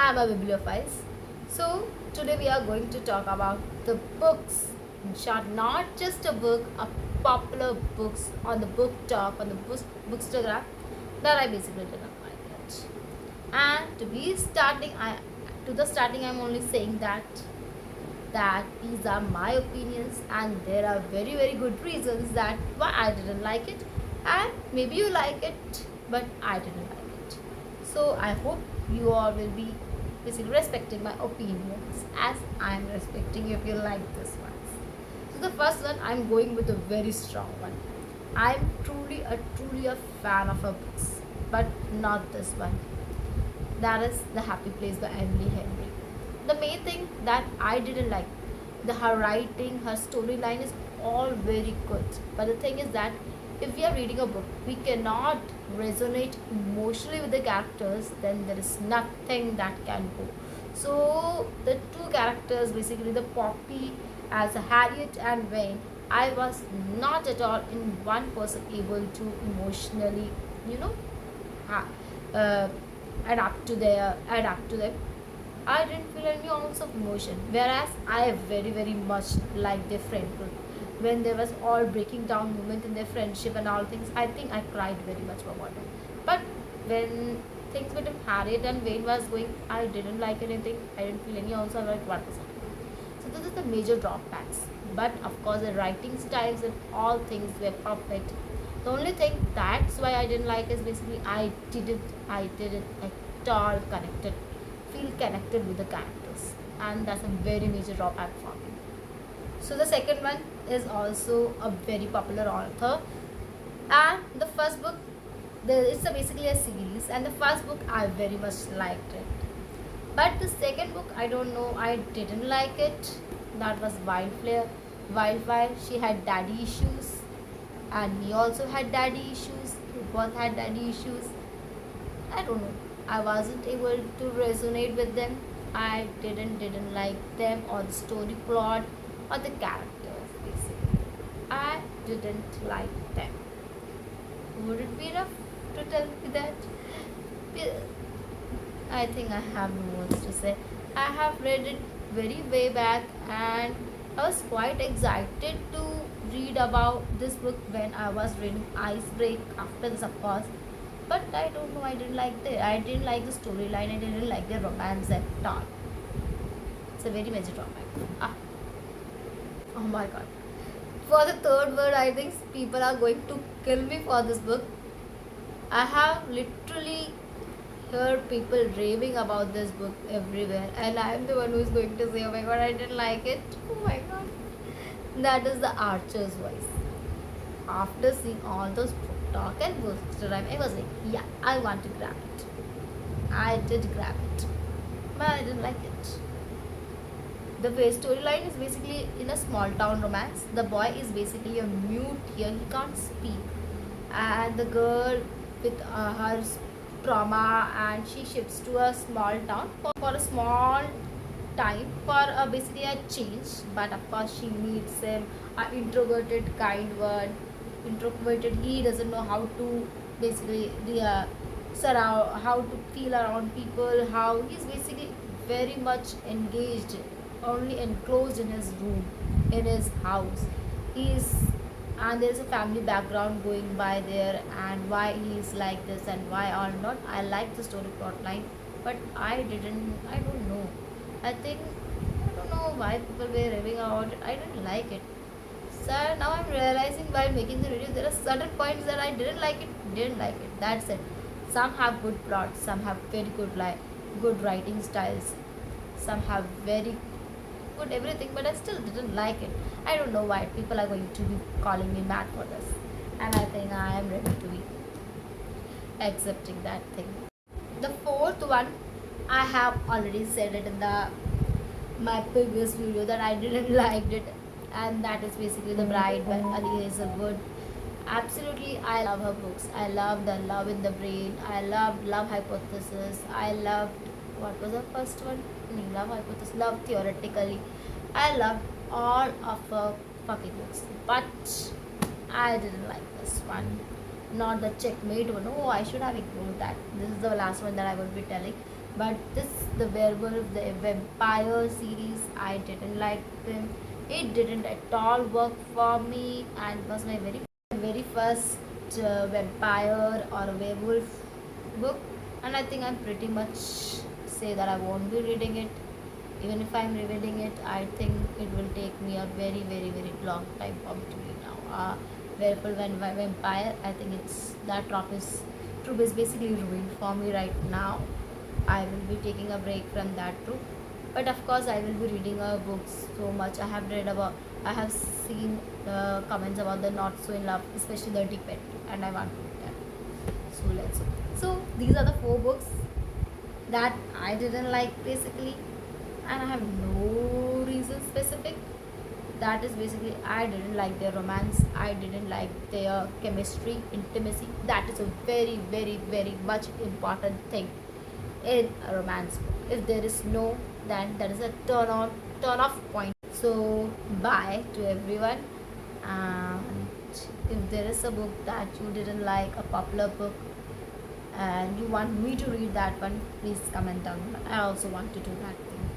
I'm a bibliophile. So today we are going to talk about the books. In short, not just a book, a popular books on the book talk on the bookstagram that I basically didn't like it. And to the starting, I'm only saying that these are my opinions, and there are very good reasons that why I didn't like it, and maybe you like it, but I didn't like it. So I hope you all will be basically respecting my opinions as I am respecting if you like this one. So the first one, I'm going with a very strong one. I'm truly a fan of her books, but not this one. That is The Happy Place by Emily Henry. The main thing that I didn't like, her writing, her storyline is all very good. But the thing is that if we are reading a book, we cannot resonate emotionally with the characters, then there is nothing that can go. So the two characters, basically the Poppy as Harriet and Wayne, I was not at all in one person able to emotionally, you know, ha- uh, adapt to them. I didn't feel any ounce of emotion. Whereas I very much like their friendhood. When there was all breaking down moment in their friendship and all things, I think I cried very much about it. But when things between Harriet and Wayne was going, I didn't like anything. I didn't feel any ounce of like what was happening. So this is the major drawbacks. But of course the writing styles and all things were perfect. The only thing that's why I didn't like is basically I didn't at all feel connected with the characters, and that's a very major drawback for me. So the second one is also a very popular author, and the first book, basically a series, and the first book I very much liked it, but the second book I don't know, I didn't like it. That was Wildfire. She had daddy issues, and he also had daddy issues. We both had daddy issues. I don't know. I wasn't able to resonate with them. I didn't like them or the story plot or the characters basically. I didn't like them. Would it be enough to tell me that? I think I have no words to say. I have read it very way back, and I was quite excited to read about this book when I was reading Icebreak after this, of course. But I don't know, I didn't like the storyline, I didn't like the romance at all. It's a very major drawback. Ah, oh my god. For the third word, I think people are going to kill me for this book. I have literally heard people raving about this book everywhere, and I am the one who is going to say, oh my god, I didn't like it. Oh my god. That is The Archer's Voice. After seeing all those talk and books, I was like, yeah, I want to grab it. I did grab it, but I didn't like it. The storyline is basically in a small town romance. The boy is basically a mute here, he can't speak, and the girl with her trauma, and she shifts to a small town for a small time for basically a change. But of course she meets him, an introverted kind one. Introverted, he doesn't know how to basically surround, how to feel around people, how he's basically very much engaged, only enclosed in his room, in his house. He's and there's a family background going by there, and why he's like this and why or not. I like the story plot line, but I don't know. I think I don't know why people were raving about it. I didn't like it. So now I'm realizing while making the video, there are certain points that I didn't like it. That's it. Some have good plots, some have very good writing styles, some have very good everything, but I still didn't like it. I don't know why people are going to be calling me mad for this, and I think I am ready to be accepting that thing. The fourth one, I have already said it in the my previous video that I didn't like it, and that is basically The Bride by Ali Hazelwood. Absolutely, I love her books. I love The Love in the Brain. I loved Love Hypothesis. I loved, what was the first one? Love Hypothesis. Love Theoretically. I loved all of her fucking books, but I didn't like this one. Not the Checkmate one. Oh, I should have ignored that. This is the last one that I will be telling. But this, the werewolf, the vampire series, I didn't like them. It didn't at all work for me, and it was my very first vampire or a werewolf book. And I think I'm pretty much say that I won't be reading it. Even if I'm reading it, I think it will take me a very long time for me to read now. Werewolf and vampire, I think it's that trope is basically ruined for me right now. I will be taking a break from that too. But of course, I will be reading books so much. I have seen the comments about the Not So in Love, especially the Deep End, and I want to read that. So let's see. So these are the four books that I didn't like basically, and I have no reason specific. That is basically I didn't like their romance. I didn't like their chemistry, intimacy. That is a very much important thing in a romance book. If there is no, then that is a turn off point. So bye to everyone. And if there is a book that you didn't like, a popular book, and you want me to read that one, please comment down. I also want to do that thing.